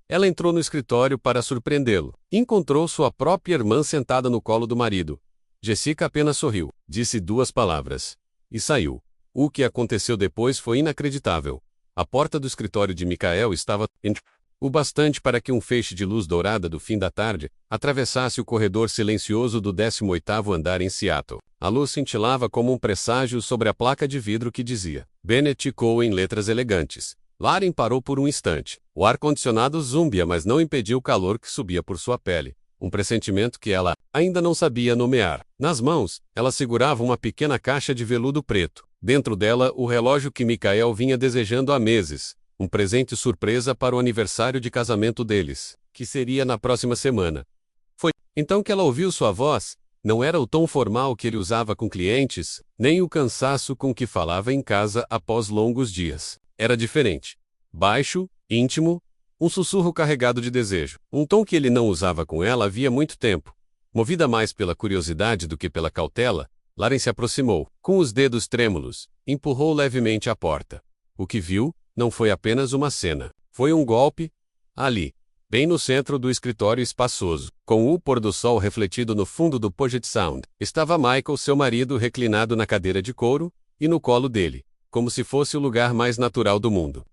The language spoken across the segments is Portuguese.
Ela entrou no escritório para surpreendê-lo. Encontrou sua própria irmã sentada no colo do marido. Jessica apenas sorriu, disse 2 palavras e saiu. O que aconteceu depois foi inacreditável. A porta do escritório de Michael estava o bastante para que um feixe de luz dourada do fim da tarde atravessasse o corredor silencioso do 18º andar em Seattle. A luz cintilava como um presságio sobre a placa de vidro que dizia Bennett Co. em letras elegantes. Lauren parou por um instante. O ar-condicionado zumbia, mas não impediu o calor que subia por sua pele. Um pressentimento que ela ainda não sabia nomear. Nas mãos, ela segurava uma pequena caixa de veludo preto. Dentro dela, o relógio que Michael vinha desejando há meses. Um presente surpresa para o aniversário de casamento deles, que seria na próxima semana. Foi então que ela ouviu sua voz. Não era o tom formal que ele usava com clientes, nem o cansaço com que falava em casa após longos dias. Era diferente. Baixo, íntimo, um sussurro carregado de desejo. Um tom que ele não usava com ela havia muito tempo. Movida mais pela curiosidade do que pela cautela, Lauren se aproximou. Com os dedos trêmulos, empurrou levemente a porta. O que viu não foi apenas uma cena. Foi um golpe. Ali, bem no centro do escritório espaçoso, com o pôr do sol refletido no fundo do Puget Sound, estava Michael, seu marido, reclinado na cadeira de couro, e no colo dele, como se fosse o lugar mais natural do mundo.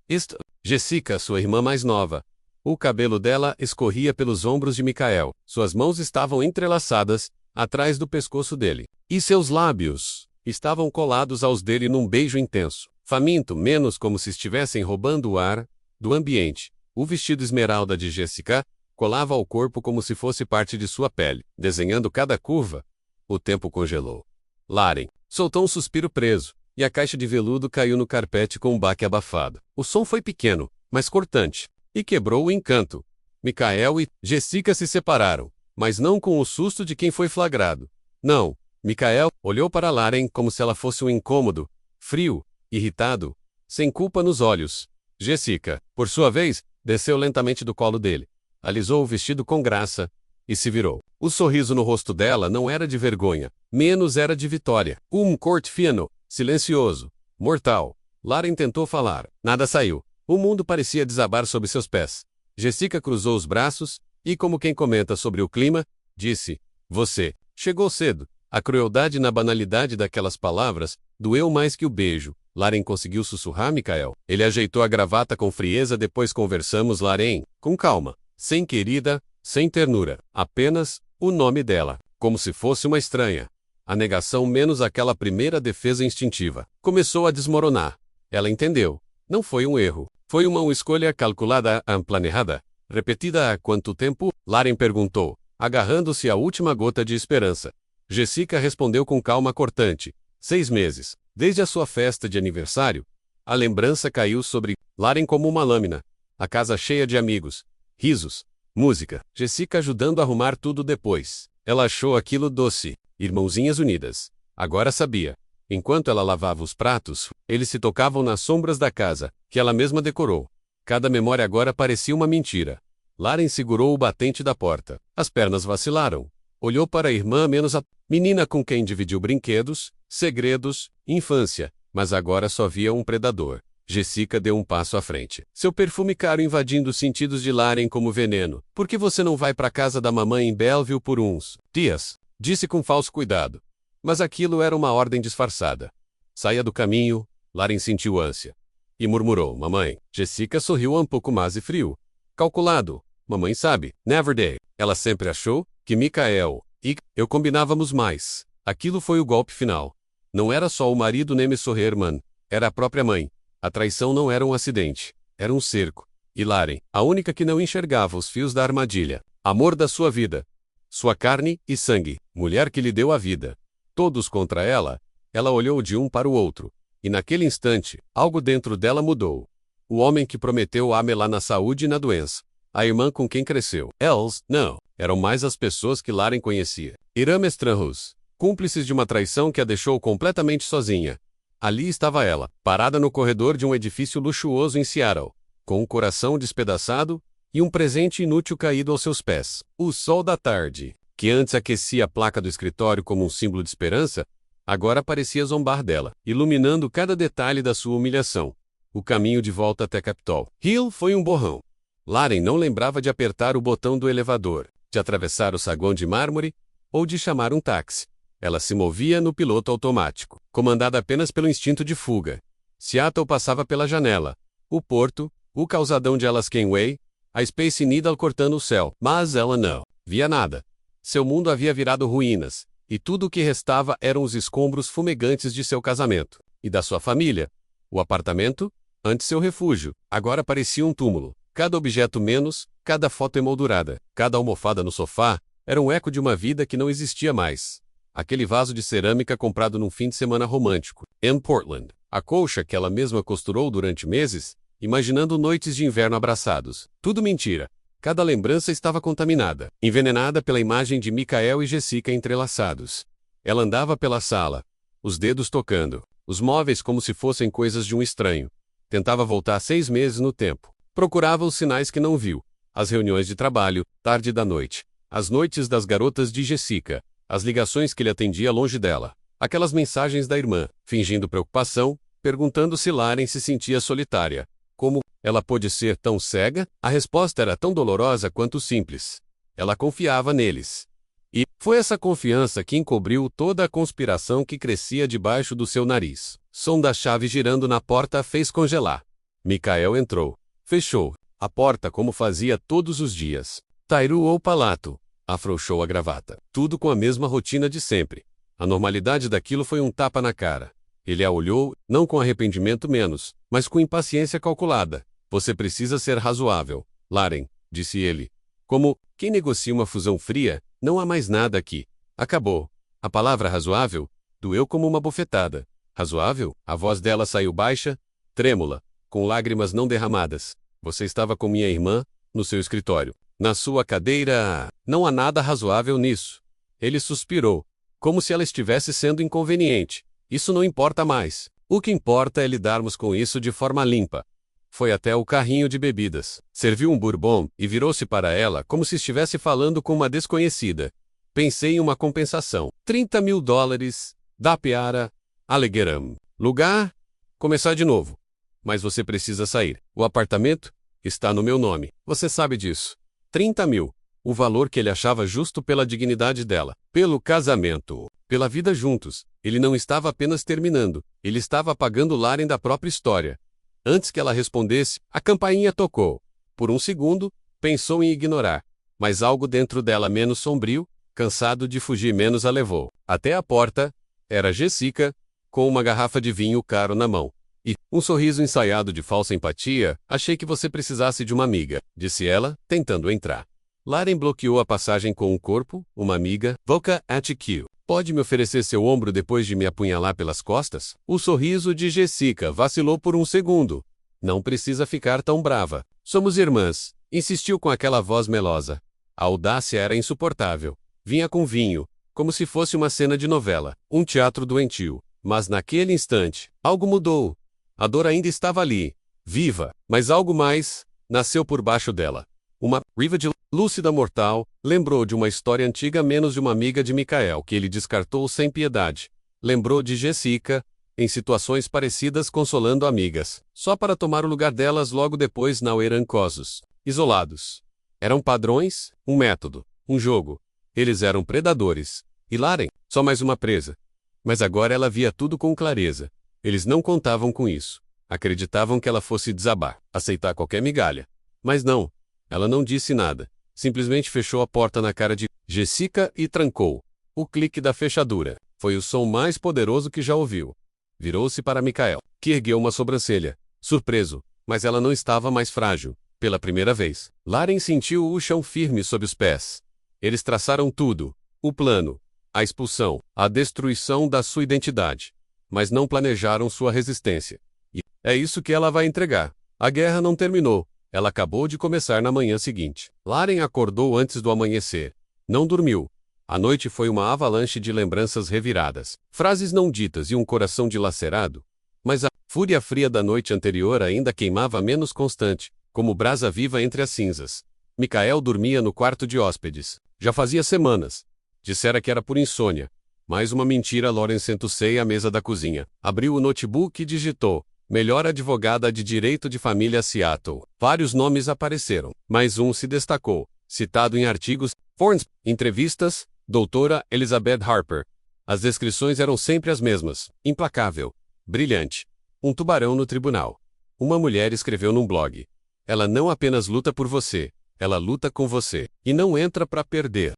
Jessica, sua irmã mais nova. O cabelo dela escorria pelos ombros de Michael. Suas mãos estavam entrelaçadas, atrás do pescoço dele. E seus lábios estavam colados aos dele num beijo intenso. Faminto, menos como se estivessem roubando o ar do ambiente. O vestido esmeralda de Jessica colava ao corpo como se fosse parte de sua pele. Desenhando cada curva, o tempo congelou. Lauren soltou um suspiro preso, e a caixa de veludo caiu no carpete com um baque abafado. O som foi pequeno, mas cortante, e quebrou o encanto. Michael e Jessica se separaram, mas não com o susto de quem foi flagrado. Não. Michael olhou para Lauren como se ela fosse um incômodo, frio, irritado, sem culpa nos olhos. Jessica, por sua vez, desceu lentamente do colo dele, alisou o vestido com graça e se virou. O sorriso no rosto dela não era de vergonha, menos era de vitória. Um corte fino, silencioso, mortal. Lauren tentou falar. Nada saiu. O mundo parecia desabar sob seus pés. Jessica cruzou os braços e, como quem comenta sobre o clima, disse: Você chegou cedo. A crueldade na banalidade daquelas palavras doeu mais que o beijo. Lauren conseguiu sussurrar Michael. Ele ajeitou a gravata com frieza. Depois conversamos, Lauren, com calma. Sem querida, sem ternura. Apenas o nome dela. Como se fosse uma estranha. A negação menos aquela primeira defesa instintiva. Começou a desmoronar. Ela entendeu. Não foi um erro. Foi uma escolha calculada, planejada. Repetida há quanto tempo? Lauren perguntou, agarrando-se à última gota de esperança. Jessica respondeu com calma cortante. 6 meses. Desde a sua festa de aniversário. A lembrança caiu sobre Lauren como uma lâmina. A casa cheia de amigos. Risos. Música. Jessica ajudando a arrumar tudo depois. Ela achou aquilo doce. Irmãozinhas unidas. Agora sabia. Enquanto ela lavava os pratos, eles se tocavam nas sombras da casa, que ela mesma decorou. Cada memória agora parecia uma mentira. Lauren segurou o batente da porta. As pernas vacilaram. Olhou para a irmã menos a menina com quem dividiu brinquedos, segredos, infância, mas agora só via um predador. Jessica deu um passo à frente. Seu perfume caro invadindo os sentidos de Lauren como veneno. Por que você não vai para a casa da mamãe em Belleville por uns dias? Disse com falso cuidado. Mas aquilo era uma ordem disfarçada. Saia do caminho. Lauren sentiu ânsia. E murmurou, mamãe. Jessica sorriu um pouco mais e frio. Calculado. Mamãe sabe. Never day. Ela sempre achou que Michael e eu combinávamos mais. Aquilo foi o golpe final. Não era só o marido Nemesis Herman. Era a própria mãe. A traição não era um acidente. Era um cerco. E Lauren, a única que não enxergava os fios da armadilha. Amor da sua vida. Sua carne e sangue. Mulher que lhe deu a vida. Todos contra ela. Ela olhou de um para o outro. E naquele instante, algo dentro dela mudou. O homem que prometeu amá-la na saúde e na doença. A irmã com quem cresceu. Eles, não. Eram mais as pessoas que Lauren conhecia. Irã estranhos. Cúmplices de uma traição que a deixou completamente sozinha. Ali estava ela, parada no corredor de um edifício luxuoso em Seattle, com um coração despedaçado e um presente inútil caído aos seus pés. O sol da tarde, que antes aquecia a placa do escritório como um símbolo de esperança, agora parecia zombar dela, iluminando cada detalhe da sua humilhação. O caminho de volta até Capitol Hill foi um borrão. Laren não lembrava de apertar o botão do elevador, de atravessar o saguão de mármore ou de chamar um táxi. Ela se movia no piloto automático, comandada apenas pelo instinto de fuga. Seattle passava pela janela. O porto, o calçadão de Alaskan Way, a Space Needle cortando o céu, mas ela não via nada. Seu mundo havia virado ruínas, e tudo o que restava eram os escombros fumegantes de seu casamento e da sua família. O apartamento, antes seu refúgio, agora parecia um túmulo. Cada objeto menos, cada foto emoldurada, cada almofada no sofá, era um eco de uma vida que não existia mais. Aquele vaso de cerâmica comprado num fim de semana romântico, em Portland. A colcha que ela mesma costurou durante meses, imaginando noites de inverno abraçados. Tudo mentira. Cada lembrança estava contaminada, envenenada pela imagem de Michael e Jessica entrelaçados. Ela andava pela sala, os dedos tocando, os móveis como se fossem coisas de um estranho. Tentava voltar 6 meses no tempo. Procurava os sinais que não viu. As reuniões de trabalho, tarde da noite. As noites das garotas de Jessica. As ligações que ele atendia longe dela. Aquelas mensagens da irmã, fingindo preocupação, perguntando se Laren se sentia solitária. Como ela pôde ser tão cega? A resposta era tão dolorosa quanto simples. Ela confiava neles. E foi essa confiança que encobriu toda a conspiração que crescia debaixo do seu nariz. Som da chave girando na porta a fez congelar. Michael entrou. Fechou a porta como fazia todos os dias. Tairu ou Palato. Afrouxou a gravata. Tudo com a mesma rotina de sempre. A normalidade daquilo foi um tapa na cara. Ele a olhou, não com arrependimento menos, mas com impaciência calculada. Você precisa ser razoável, Laren, disse ele. Como quem negocia uma fusão fria, não há mais nada aqui. Acabou. A palavra razoável doeu como uma bofetada. Razoável? A voz dela saiu baixa, trêmula, com lágrimas não derramadas. Você estava com minha irmã, no seu escritório. Na sua cadeira. Não há nada razoável nisso. Ele suspirou, como se ela estivesse sendo inconveniente. Isso não importa mais. O que importa é lidarmos com isso de forma limpa. Foi até o carrinho de bebidas. Serviu um bourbon e virou-se para ela como se estivesse falando com uma desconhecida. Pensei em uma compensação. $30.000. Da Piara. Allegheny. Lugar? Começar de novo. Mas você precisa sair. O apartamento está no meu nome. Você sabe disso. 30 mil. O valor que ele achava justo pela dignidade dela. Pelo casamento. Pela vida juntos. Ele não estava apenas terminando. Ele estava apagando Laren da própria história. Antes que ela respondesse, a campainha tocou. Por um segundo, pensou em ignorar. Mas algo dentro dela menos sombrio, cansado de fugir menos a levou. Até a porta, era Jessica, com uma garrafa de vinho caro na mão. E, um sorriso ensaiado de falsa empatia, achei que você precisasse de uma amiga, disse ela, tentando entrar. Laren bloqueou a passagem com um corpo, uma amiga, Voca Atq. Pode me oferecer seu ombro depois de me apunhalar pelas costas? O sorriso de Jessica vacilou por um segundo. Não precisa ficar tão brava. Somos irmãs, insistiu com aquela voz melosa. A audácia era insuportável. Vinha com vinho, como se fosse uma cena de novela, um teatro doentio. Mas naquele instante, algo mudou. A dor ainda estava ali, viva, mas algo mais nasceu por baixo dela. Uma riva de lúcida mortal, lembrou de uma história antiga menos de uma amiga de Michael que ele descartou sem piedade. Lembrou de Jessica, em situações parecidas consolando amigas, só para tomar o lugar delas logo depois na Uerancosos. Isolados. Eram padrões, um método, um jogo. Eles eram predadores. E Laren, só mais uma presa. Mas agora ela via tudo com clareza. Eles não contavam com isso. Acreditavam que ela fosse desabar, aceitar qualquer migalha. Mas não. Ela não disse nada. Simplesmente fechou a porta na cara de Jessica e trancou. O clique da fechadura foi o som mais poderoso que já ouviu. Virou-se para Michael, que ergueu uma sobrancelha, surpreso, mas ela não estava mais frágil. Pela primeira vez, Laren sentiu o chão firme sob os pés. Eles traçaram tudo: o plano, a expulsão, a destruição da sua identidade. Mas não planejaram sua resistência. E é isso que ela vai entregar. A guerra não terminou. Ela acabou de começar na manhã seguinte. Laren acordou antes do amanhecer. Não dormiu. A noite foi uma avalanche de lembranças reviradas, frases não ditas e um coração dilacerado. Mas a fúria fria da noite anterior ainda queimava menos constante, como brasa viva entre as cinzas. Michael dormia no quarto de hóspedes. Já fazia semanas. Dissera que era por insônia. Mais uma mentira. Laren sentou-se à mesa da cozinha. Abriu o notebook e digitou. melhor advogada de direito de família Seattle. Vários nomes apareceram, mas um se destacou, citado em artigos, forns, entrevistas, doutora Elizabeth Harper. As descrições eram sempre as mesmas: implacável, brilhante, um tubarão no tribunal. Uma mulher escreveu num blog: ela não apenas luta por você, ela luta com você, e não entra para perder.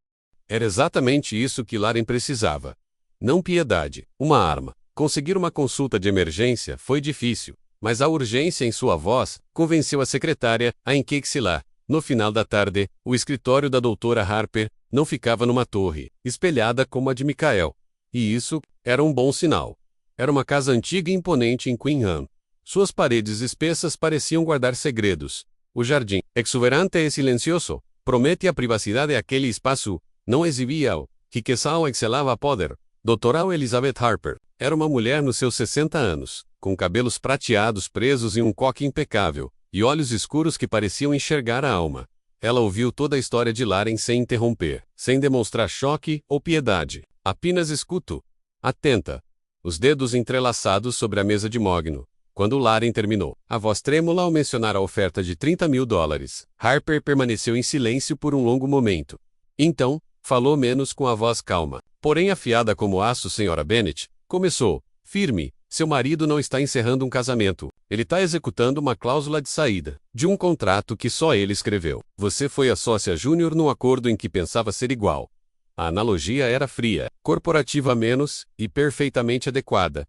Era exatamente isso que Lauren precisava. Não piedade, uma arma. Conseguir uma consulta de emergência foi difícil, mas a urgência em sua voz convenceu a secretária a enquexilar. No final da tarde, o escritório da doutora Harper não ficava numa torre, espelhada como a de Michael. E isso era um bom sinal. Era uma casa antiga e imponente em Queen Anne. Suas paredes espessas pareciam guardar segredos. O jardim, exuberante e silencioso, promete a privacidade àquele espaço, não exibia-o, que Kesau excelava poder. Doutora Elizabeth Harper era uma mulher nos seus 60 anos, com cabelos prateados presos em um coque impecável, e olhos escuros que pareciam enxergar a alma. Ela ouviu toda a história de Lauren sem interromper, sem demonstrar choque ou piedade. Apenas escuto. Atenta. Os dedos entrelaçados sobre a mesa de mogno. Quando Lauren terminou, a voz trêmula ao mencionar a oferta de $30.000, Harper permaneceu em silêncio por um longo momento. Então, falou menos com a voz calma, porém afiada como aço, Sra. Bennett, começou, firme: seu marido não está encerrando um casamento, ele está executando uma cláusula de saída, de um contrato que só ele escreveu. Você foi a sócia júnior num acordo em que pensava ser igual. A analogia era fria, corporativa menos, e perfeitamente adequada.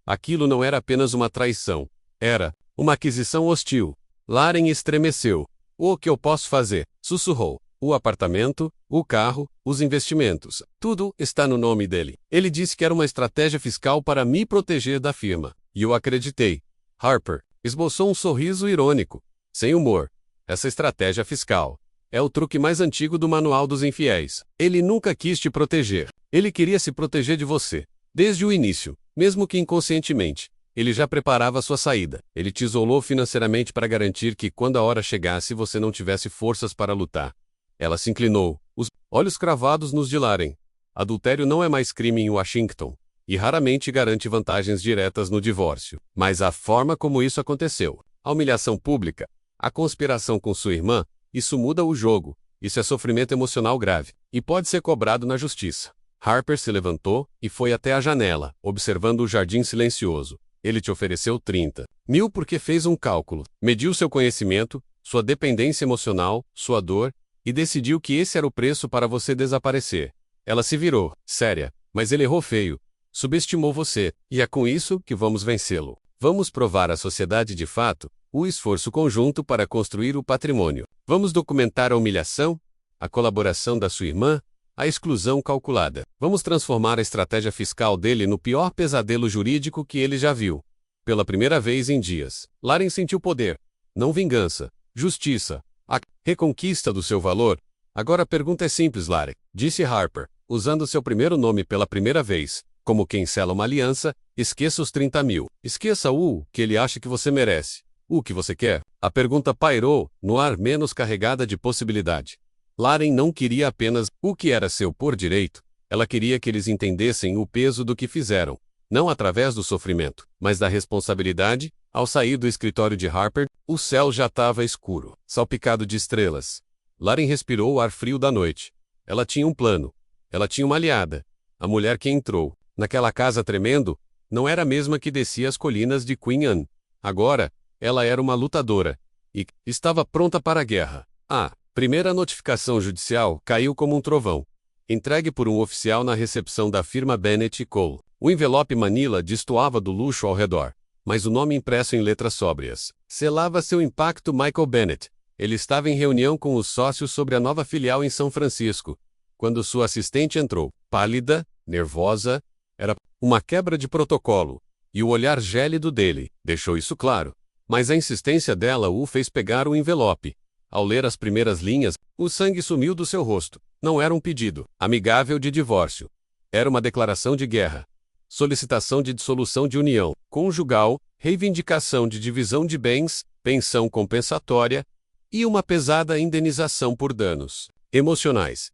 Aquilo não era apenas uma traição. Era uma aquisição hostil. Lauren estremeceu. O que eu posso fazer? Sussurrou. O apartamento, o carro, os investimentos. Tudo está no nome dele. Ele disse que era uma estratégia fiscal para me proteger da firma. E eu acreditei. Harper esboçou um sorriso irônico. Sem humor. Essa estratégia fiscal é o truque mais antigo do Manual dos Infiéis. Ele nunca quis te proteger. Ele queria se proteger de você. Desde o início, mesmo que inconscientemente, ele já preparava sua saída. Ele te isolou financeiramente para garantir que, quando a hora chegasse, você não tivesse forças para lutar. Ela se inclinou, os olhos cravados nos de Lauren. Adultério não é mais crime em Washington, e raramente garante vantagens diretas no divórcio. Mas a forma como isso aconteceu, a humilhação pública, a conspiração com sua irmã, isso muda o jogo. Isso é sofrimento emocional grave, e pode ser cobrado na justiça. Harper se levantou e foi até a janela, observando o jardim silencioso. Ele te ofereceu 30.000 porque fez um cálculo, mediu seu conhecimento, sua dependência emocional, sua dor, e decidiu que esse era o preço para você desaparecer. Ela se virou, séria, mas ele errou feio. Subestimou você, e é com isso que vamos vencê-lo. Vamos provar à sociedade de fato o esforço conjunto para construir o patrimônio. Vamos documentar a humilhação, a colaboração da sua irmã, a exclusão calculada. Vamos transformar a estratégia fiscal dele no pior pesadelo jurídico que ele já viu. Pela primeira vez em dias, Lauren sentiu poder, não vingança, justiça, a reconquista do seu valor. Agora a pergunta é simples, Lauren, disse Harper, usando seu primeiro nome pela primeira vez, como quem sela uma aliança. Esqueça os 30.000. Esqueça o que ele acha que você merece. O que você quer? A pergunta pairou no ar menos carregada de possibilidade. Lauren não queria apenas o que era seu por direito, ela queria que eles entendessem o peso do que fizeram, não através do sofrimento, mas da responsabilidade. Ao sair do escritório de Harper, o céu já estava escuro, salpicado de estrelas. Lauren respirou o ar frio da noite. Ela tinha um plano. Ela tinha uma aliada. A mulher que entrou naquela casa tremendo não era a mesma que descia as colinas de Queen Anne. Agora, ela era uma lutadora e estava pronta para a guerra. A primeira notificação judicial caiu como um trovão, entregue por um oficial na recepção da firma Bennett Cole. O envelope Manila destoava do luxo ao redor, mas o nome impresso em letras sóbrias selava seu impacto. Michael Bennett. Ele estava em reunião com os sócios sobre a nova filial em São Francisco, quando sua assistente entrou, pálida, nervosa. Era uma quebra de protocolo, e o olhar gélido dele deixou isso claro. Mas a insistência dela o fez pegar o envelope. Ao ler as primeiras linhas, o sangue sumiu do seu rosto. Não era um pedido amigável de divórcio. Era uma declaração de guerra. Solicitação de dissolução de união conjugal, reivindicação de divisão de bens, pensão compensatória e uma pesada indenização por danos emocionais.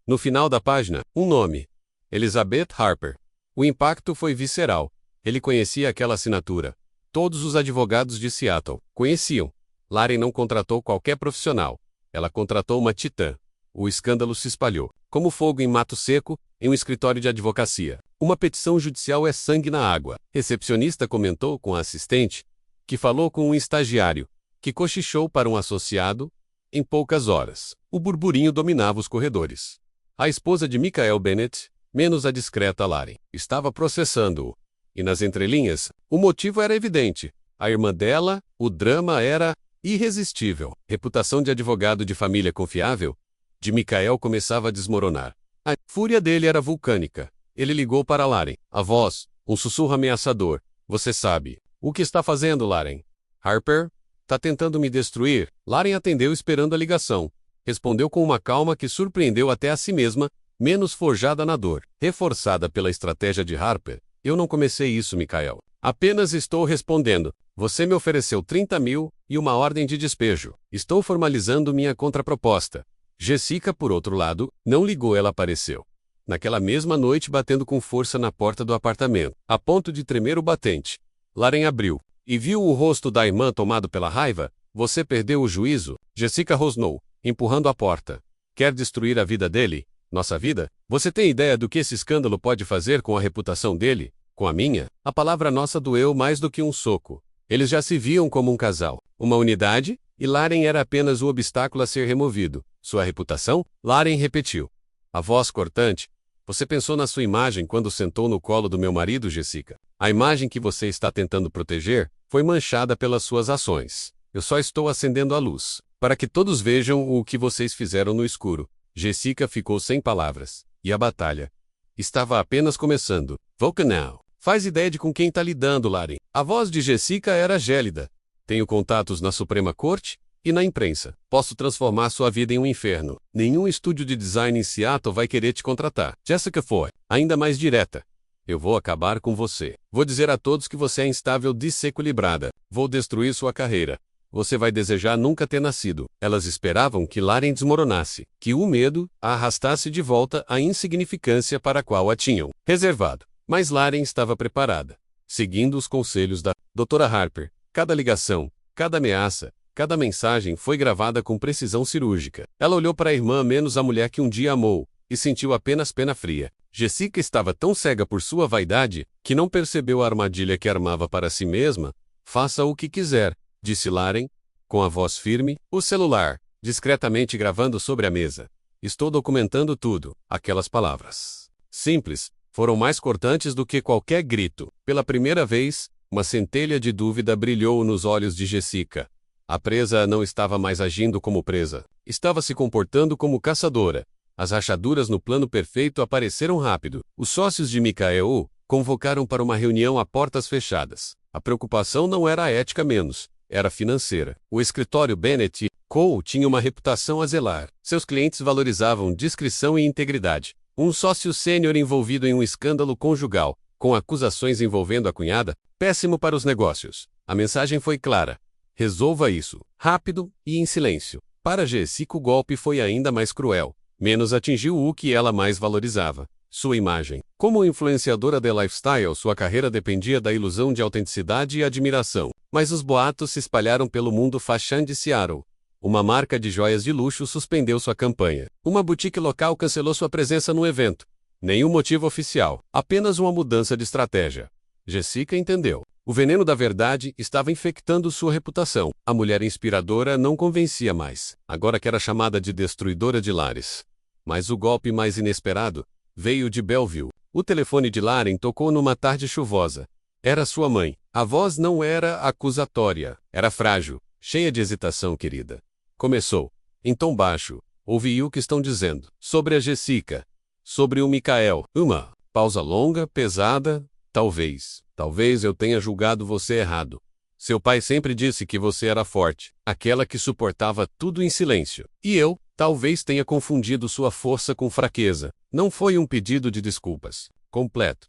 No final da página, um nome: Elizabeth Harper. O impacto foi visceral. Ele conhecia aquela assinatura. Todos os advogados de Seattle conheciam. Laren não contratou qualquer profissional. Ela contratou uma titã. O escândalo se espalhou, como fogo em mato seco, em um escritório de advocacia. Uma petição judicial é sangue na água. Recepcionista comentou com a assistente, que falou com um estagiário, que cochichou para um associado. Em poucas horas, o burburinho dominava os corredores. A esposa de Michael Bennett, menos a discreta Laren, estava processando-o. E nas entrelinhas, o motivo era evidente. A irmã dela, o drama era irresistível. Reputação de advogado de família confiável de Michael começava a desmoronar. A fúria dele era vulcânica. Ele ligou para Laren. A voz, um sussurro ameaçador. Você sabe. O que está fazendo, Laren? Harper? Tá tentando me destruir? Laren atendeu esperando a ligação. Respondeu com uma calma que surpreendeu até a si mesma, menos forjada na dor. Reforçada pela estratégia de Harper. Eu não comecei isso, Michael. Apenas estou respondendo. Você me ofereceu 30 mil e uma ordem de despejo. Estou formalizando minha contraproposta. Jessica, por outro lado, não ligou. Ela apareceu naquela mesma noite batendo com força na porta do apartamento, a ponto de tremer o batente. Laren abriu e viu o rosto da irmã tomado pela raiva. Você perdeu o juízo? Jessica rosnou, empurrando a porta. Quer destruir a vida dele? Nossa vida? Você tem ideia do que esse escândalo pode fazer com a reputação dele? Com a minha? A palavra nossa doeu mais do que um soco. Eles já se viam como um casal, uma unidade, e Laren era apenas o obstáculo a ser removido. Sua reputação? Laren repetiu. A voz cortante. Você pensou na sua imagem quando sentou no colo do meu marido, Jessica? A imagem que você está tentando proteger foi manchada pelas suas ações. Eu só estou acendendo a luz, para que todos vejam o que vocês fizeram no escuro. Jessica ficou sem palavras. E a batalha estava apenas começando. Volcanau. Faz ideia de com quem está lidando, Laren. A voz de Jessica era gélida. Tenho contatos na Suprema Corte e na imprensa. Posso transformar sua vida em um inferno. Nenhum estúdio de design em Seattle vai querer te contratar. Jessica foi ainda mais direta. Eu vou acabar com você. Vou dizer a todos que você é instável, desequilibrada. Vou destruir sua carreira. Você vai desejar nunca ter nascido. Elas esperavam que Laren desmoronasse, que o medo a arrastasse de volta à insignificância para a qual a tinham reservado. Mas Laren estava preparada. Seguindo os conselhos da Dra. Harper, cada ligação, cada ameaça, cada mensagem foi gravada com precisão cirúrgica. Ela olhou para a irmã menos a mulher que um dia amou, e sentiu apenas pena fria. Jessica estava tão cega por sua vaidade, que não percebeu a armadilha que armava para si mesma. Faça o que quiser, disse Laren, com a voz firme, o celular, discretamente gravando sobre a mesa. Estou documentando tudo. Aquelas palavras simples foram mais cortantes do que qualquer grito. Pela primeira vez, uma centelha de dúvida brilhou nos olhos de Jessica. A presa não estava mais agindo como presa. Estava se comportando como caçadora. As rachaduras no plano perfeito apareceram rápido. Os sócios de Michael convocaram para uma reunião a portas fechadas. A preocupação não era a ética menos, era financeira. O escritório Bennett Co. tinha uma reputação a zelar. Seus clientes valorizavam discrição e integridade. Um sócio sênior envolvido em um escândalo conjugal, com acusações envolvendo a cunhada, péssimo para os negócios. A mensagem foi clara. Resolva isso, rápido e em silêncio. Para Jessica o golpe foi ainda mais cruel. Menos atingiu o que ela mais valorizava, sua imagem. Como influenciadora de lifestyle, sua carreira dependia da ilusão de autenticidade e admiração. Mas os boatos se espalharam pelo mundo fashion de Seattle. Uma marca de joias de luxo suspendeu sua campanha. Uma boutique local cancelou sua presença no evento. Nenhum motivo oficial, apenas uma mudança de estratégia. Jessica entendeu. O veneno da verdade estava infectando sua reputação. A mulher inspiradora não convencia mais, agora que era chamada de destruidora de lares. Mas o golpe mais inesperado veio de Belleville. O telefone de Laren tocou numa tarde chuvosa. Era sua mãe. A voz não era acusatória, era frágil, cheia de hesitação, querida. Começou, em tom baixo. Ouvi o que estão dizendo. Sobre a Jessica. Sobre o Michael. Uma pausa longa, pesada. Talvez eu tenha julgado você errado. Seu pai sempre disse que você era forte, aquela que suportava tudo em silêncio. E eu, talvez tenha confundido sua força com fraqueza. Não foi um pedido de desculpas completo.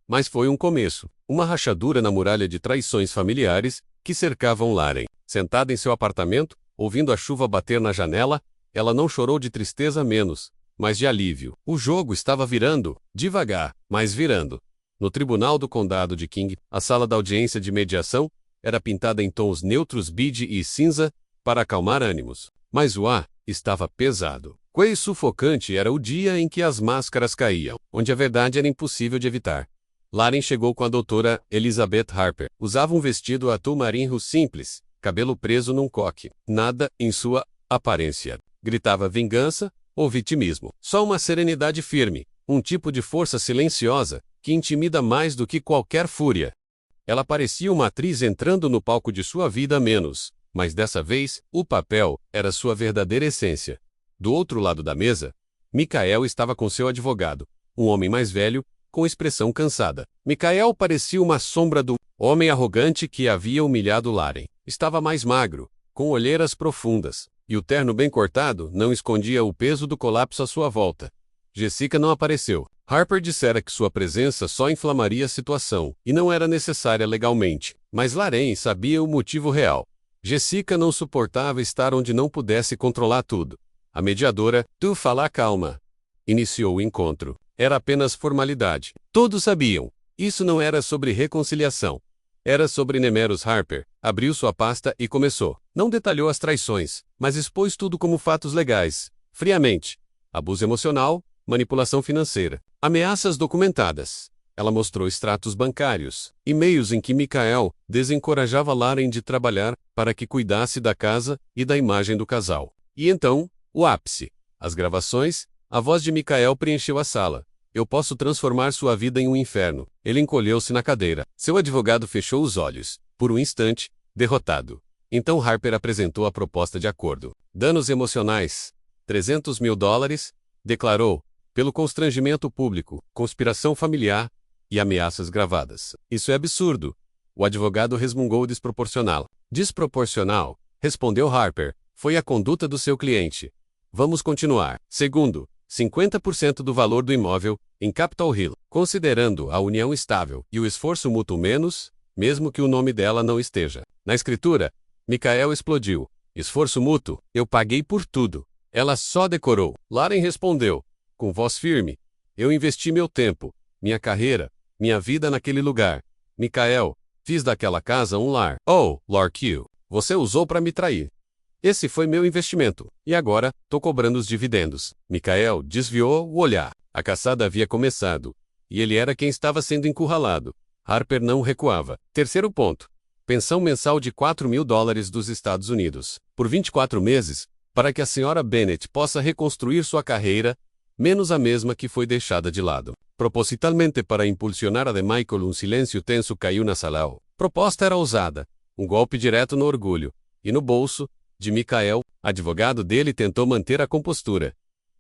Mas foi um começo. Uma rachadura na muralha de traições familiares que cercavam Laren. Sentada em seu apartamento, ouvindo a chuva bater na janela, ela não chorou de tristeza menos, mas de alívio. O jogo estava virando, devagar, mas virando. No tribunal do condado de King, a sala da audiência de mediação, era pintada em tons neutros beige e cinza, para acalmar ânimos. Mas o ar estava pesado. Quão sufocante era o dia em que as máscaras caíam, onde a verdade era impossível de evitar. Lauren chegou com a doutora Elizabeth Harper. Usava um vestido azul marinho simples, cabelo preso num coque. Nada em sua aparência gritava vingança ou vitimismo. Só uma serenidade firme, um tipo de força silenciosa, que intimida mais do que qualquer fúria. Ela parecia uma atriz entrando no palco de sua vida a menos, mas dessa vez, o papel era sua verdadeira essência. Do outro lado da mesa, Michael estava com seu advogado, um homem mais velho, com expressão cansada. Michael parecia uma sombra do homem arrogante que havia humilhado Lauren. Estava mais magro, com olheiras profundas, e o terno bem cortado não escondia o peso do colapso à sua volta. Jessica não apareceu. Harper dissera que sua presença só inflamaria a situação, e não era necessária legalmente. Mas Lauren sabia o motivo real. Jessica não suportava estar onde não pudesse controlar tudo. A mediadora, tu fala calma, iniciou o encontro. Era apenas formalidade. Todos sabiam. Isso não era sobre reconciliação. Era sobre Nemeros. Harper abriu sua pasta e começou. Não detalhou as traições, mas expôs tudo como fatos legais, friamente. Abuso emocional, manipulação financeira, ameaças documentadas. Ela mostrou extratos bancários, e-mails em que Michael desencorajava Lauren de trabalhar para que cuidasse da casa e da imagem do casal. E então, o ápice. As gravações, a voz de Michael preencheu a sala. Eu posso transformar sua vida em um inferno. Ele encolheu-se na cadeira. Seu advogado fechou os olhos, por um instante, derrotado. Então Harper apresentou a proposta de acordo. Danos emocionais, $300 mil, declarou, pelo constrangimento público, conspiração familiar e ameaças gravadas. Isso é absurdo. O advogado resmungou desproporcional. Desproporcional, respondeu Harper, foi a conduta do seu cliente. Vamos continuar. Segundo, 50% do valor do imóvel, em Capitol Hill, considerando a união estável e o esforço mútuo menos, mesmo que o nome dela não esteja na escritura. Michael explodiu. Esforço mútuo, eu paguei por tudo. Ela só decorou. Lauren respondeu, com voz firme. Eu investi meu tempo, minha carreira, minha vida naquele lugar. Michael, fiz daquela casa um lar. Oh, Lord, você usou para me trair. Esse foi meu investimento, e agora, tô cobrando os dividendos. Michael desviou o olhar. A caçada havia começado, e ele era quem estava sendo encurralado. Harper não recuava. Terceiro ponto. Pensão mensal de $4 mil dos Estados Unidos, por 24 meses, para que a senhora Bennett possa reconstruir sua carreira, menos a mesma que foi deixada de lado. Propositalmente para impulsionar a de Michael, um silêncio tenso caiu na sala. A proposta era ousada, um golpe direto no orgulho, e no bolso de Michael, advogado dele tentou manter a compostura.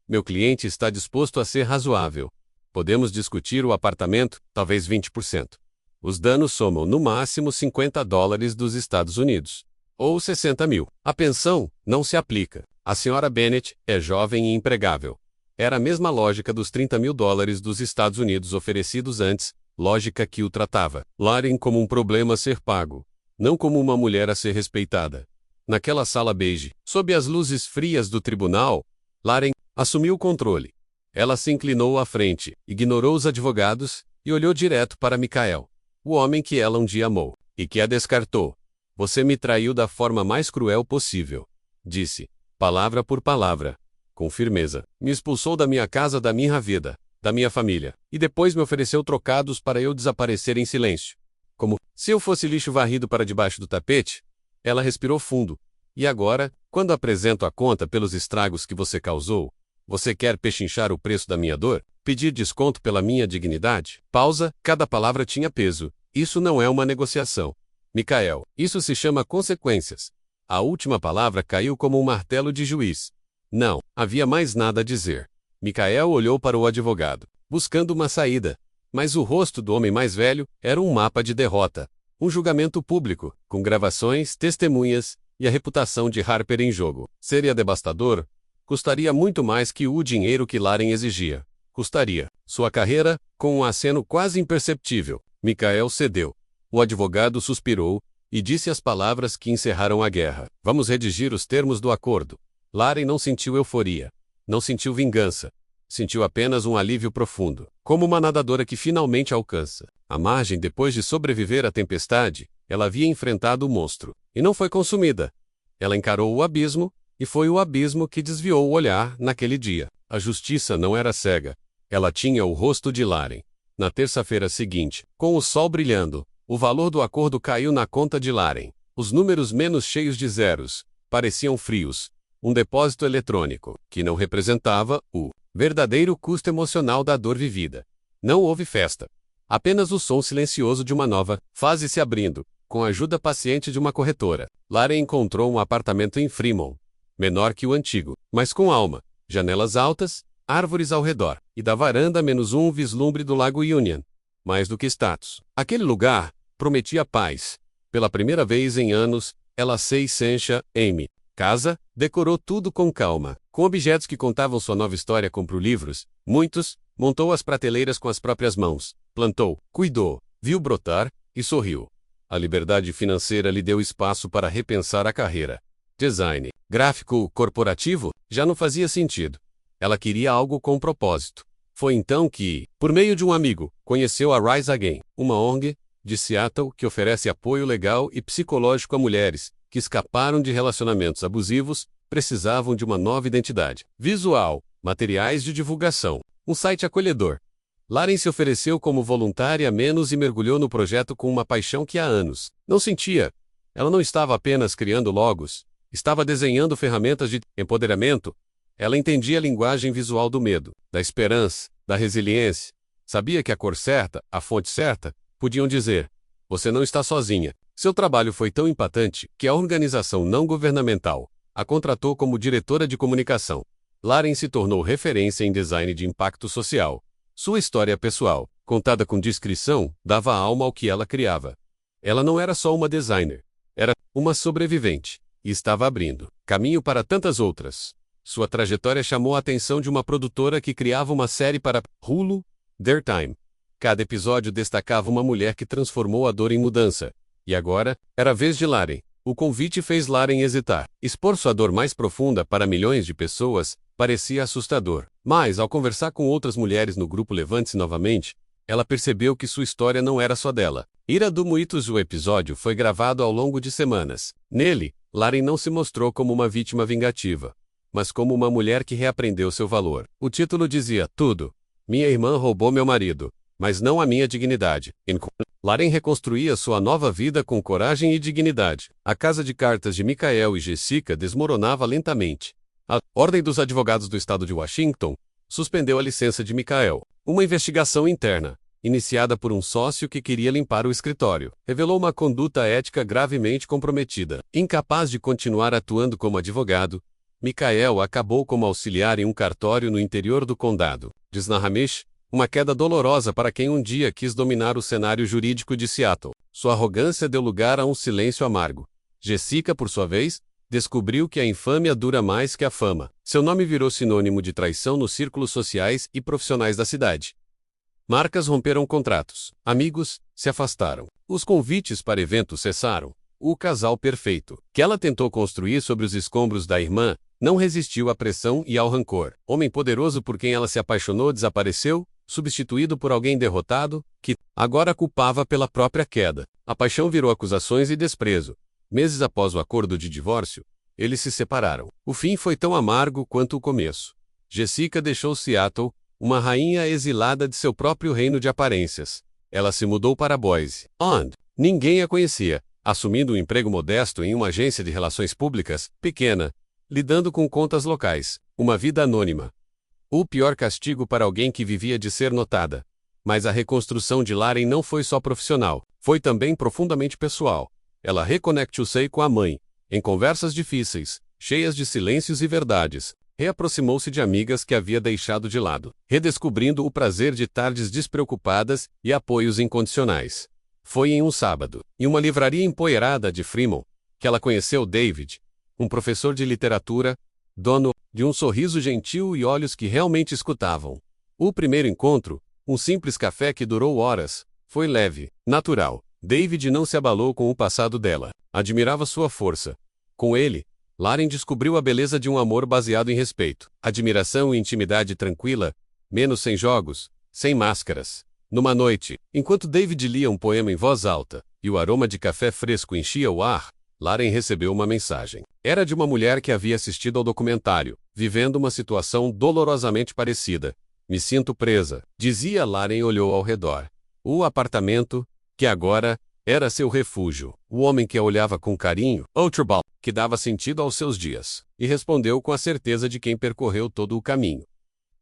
Meu cliente está disposto a ser razoável. Podemos discutir o apartamento, talvez 20%. Os danos somam no máximo $50 dos Estados Unidos. Ou 60 mil. A pensão não se aplica. A senhora Bennett é jovem e empregável. Era a mesma lógica dos $30 mil dos Estados Unidos oferecidos antes, lógica que o tratava Lauren como um problema a ser pago, não como uma mulher a ser respeitada. Naquela sala beige, sob as luzes frias do tribunal, Lauren assumiu o controle. Ela se inclinou à frente, ignorou os advogados e olhou direto para Michael, o homem que ela um dia amou, e que a descartou. Você me traiu da forma mais cruel possível, disse, palavra por palavra, com firmeza. Me expulsou da minha casa, da minha vida, da minha família, e depois me ofereceu trocados para eu desaparecer em silêncio. Como se eu fosse lixo varrido para debaixo do tapete. Ela respirou fundo. E agora, quando apresento a conta pelos estragos que você causou, você quer pechinchar o preço da minha dor? Pedir desconto pela minha dignidade? Pausa, cada palavra tinha peso. Isso não é uma negociação. Michael, isso se chama consequências. A última palavra caiu como um martelo de juiz. Não, havia mais nada a dizer. Michael olhou para o advogado, buscando uma saída. Mas o rosto do homem mais velho era um mapa de derrota. Um julgamento público, com gravações, testemunhas e a reputação de Harper em jogo. Seria devastador. Custaria muito mais que o dinheiro que Lauren exigia. Custaria sua carreira, com um aceno quase imperceptível. Michael cedeu. O advogado suspirou e disse as palavras que encerraram a guerra. Vamos redigir os termos do acordo. Lauren não sentiu euforia. Não sentiu vingança. Sentiu apenas um alívio profundo, como uma nadadora que finalmente alcança a margem depois de sobreviver à tempestade. Ela havia enfrentado o monstro, e não foi consumida. Ela encarou o abismo, e foi o abismo que desviou o olhar naquele dia. A justiça não era cega. Ela tinha o rosto de Laren. Na terça-feira seguinte, com o sol brilhando, o valor do acordo caiu na conta de Laren. Os números menos cheios de zeros pareciam frios. Um depósito eletrônico, que não representava o verdadeiro custo emocional da dor vivida. Não houve festa. Apenas o som silencioso de uma nova fase se abrindo, com a ajuda paciente de uma corretora. Laren encontrou um apartamento em Fremont, menor que o antigo, mas com alma, janelas altas, árvores ao redor, e da varanda menos um vislumbre do Lago Union. Mais do que status. Aquele lugar prometia paz. Pela primeira vez em anos, ela se sentia Amy. Casa, decorou tudo com calma. Com objetos que contavam sua nova história, comprou livros, muitos, montou as prateleiras com as próprias mãos, plantou, cuidou, viu brotar, e sorriu. A liberdade financeira lhe deu espaço para repensar a carreira. Design gráfico corporativo já não fazia sentido. Ela queria algo com propósito. Foi então que, por meio de um amigo, conheceu a Rise Again, uma ONG de Seattle que oferece apoio legal e psicológico a mulheres que escaparam de relacionamentos abusivos, precisavam de uma nova identidade visual, materiais de divulgação, um site acolhedor. Laren se ofereceu como voluntária a menos e mergulhou no projeto com uma paixão que há anos não sentia. Ela não estava apenas criando logos, estava desenhando ferramentas de empoderamento. Ela entendia a linguagem visual do medo, da esperança, da resiliência. Sabia que a cor certa, a fonte certa, podiam dizer: você não está sozinha. Seu trabalho foi tão impactante que a organização não governamental a contratou como diretora de comunicação. Laren se tornou referência em design de impacto social. Sua história pessoal, contada com discrição, dava alma ao que ela criava. Ela não era só uma designer. Era uma sobrevivente. E estava abrindo caminho para tantas outras. Sua trajetória chamou a atenção de uma produtora que criava uma série para Hulu, Their Time. Cada episódio destacava uma mulher que transformou a dor em mudança. E agora, era a vez de Laren. O convite fez Laren hesitar. Expor sua dor mais profunda para milhões de pessoas parecia assustador. Mas, ao conversar com outras mulheres no grupo Levante-se Novamente, ela percebeu que sua história não era só dela. Ira do Muitos. O episódio foi gravado ao longo de semanas. Nele, Laren não se mostrou como uma vítima vingativa, mas como uma mulher que reaprendeu seu valor. O título dizia tudo. Minha irmã roubou meu marido, mas não a minha dignidade. Laren reconstruía sua nova vida com coragem e dignidade. A casa de cartas de Michael e Jessica desmoronava lentamente. A Ordem dos Advogados do Estado de Washington suspendeu a licença de Michael. Uma investigação interna, iniciada por um sócio que queria limpar o escritório, revelou uma conduta ética gravemente comprometida. Incapaz de continuar atuando como advogado, Michael acabou como auxiliar em um cartório no interior do condado de Snohomish, uma queda dolorosa para quem um dia quis dominar o cenário jurídico de Seattle. Sua arrogância deu lugar a um silêncio amargo. Jessica, por sua vez, descobriu que a infâmia dura mais que a fama. Seu nome virou sinônimo de traição nos círculos sociais e profissionais da cidade. Marcas romperam contratos. Amigos se afastaram. Os convites para eventos cessaram. O casal perfeito, que ela tentou construir sobre os escombros da irmã, não resistiu à pressão e ao rancor. Homem poderoso por quem ela se apaixonou desapareceu, substituído por alguém derrotado, que agora a culpava pela própria queda. A paixão virou acusações e desprezo. Meses após o acordo de divórcio, eles se separaram. O fim foi tão amargo quanto o começo. Jessica deixou Seattle, uma rainha exilada de seu próprio reino de aparências. Ela se mudou para Boise, onde ninguém a conhecia, assumindo um emprego modesto em uma agência de relações públicas, pequena, lidando com contas locais, uma vida anônima. O pior castigo para alguém que vivia de ser notada. Mas a reconstrução de Laren não foi só profissional, foi também profundamente pessoal. Ela reconectou-se com a mãe, em conversas difíceis, cheias de silêncios e verdades. Reaproximou-se de amigas que havia deixado de lado, redescobrindo o prazer de tardes despreocupadas e apoios incondicionais. Foi em um sábado, em uma livraria empoeirada de Fremont, que ela conheceu David, um professor de literatura, dono de um sorriso gentil e olhos que realmente escutavam. O primeiro encontro, um simples café que durou horas, foi leve, natural. David não se abalou com o passado dela, admirava sua força. Com ele, Laren descobriu a beleza de um amor baseado em respeito, admiração e intimidade tranquila, menos sem jogos, sem máscaras. Numa noite, enquanto David lia um poema em voz alta, e o aroma de café fresco enchia o ar, Lauren recebeu uma mensagem. Era de uma mulher que havia assistido ao documentário, vivendo uma situação dolorosamente parecida. Me sinto presa, dizia Lauren e olhou ao redor. O apartamento, que agora era seu refúgio. O homem que a olhava com carinho, Outerball, que dava sentido aos seus dias, e respondeu com a certeza de quem percorreu todo o caminho.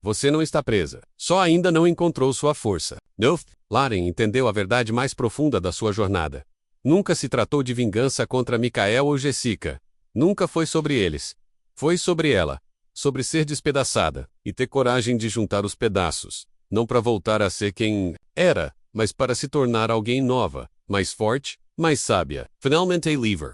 Você não está presa. Só ainda não encontrou sua força. Não. Lauren entendeu a verdade mais profunda da sua jornada. Nunca se tratou de vingança contra Michael ou Jessica. Nunca foi sobre eles. Foi sobre ela. Sobre ser despedaçada e ter coragem de juntar os pedaços. Não para voltar a ser quem era, mas para se tornar alguém nova, mais forte, mais sábia. Finalmente a lever.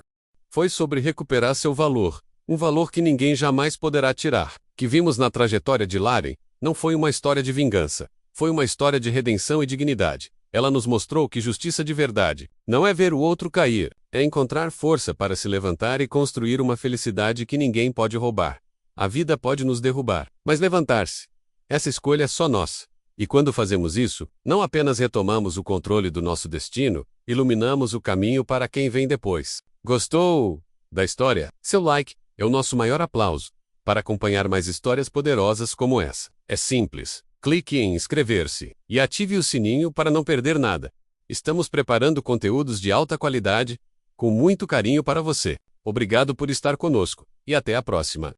Foi sobre recuperar seu valor, um valor que ninguém jamais poderá tirar. Que vimos na trajetória de Lauren, não foi uma história de vingança. Foi uma história de redenção e dignidade. Ela nos mostrou que justiça de verdade não é ver o outro cair, é encontrar força para se levantar e construir uma felicidade que ninguém pode roubar. A vida pode nos derrubar, mas levantar-se. Essa escolha é só nossa. E quando fazemos isso, não apenas retomamos o controle do nosso destino, iluminamos o caminho para quem vem depois. Gostou da história? Seu like é o nosso maior aplauso. Para acompanhar mais histórias poderosas como essa, é simples. Clique em inscrever-se e ative o sininho para não perder nada. Estamos preparando conteúdos de alta qualidade, com muito carinho para você. Obrigado por estar conosco, e até a próxima.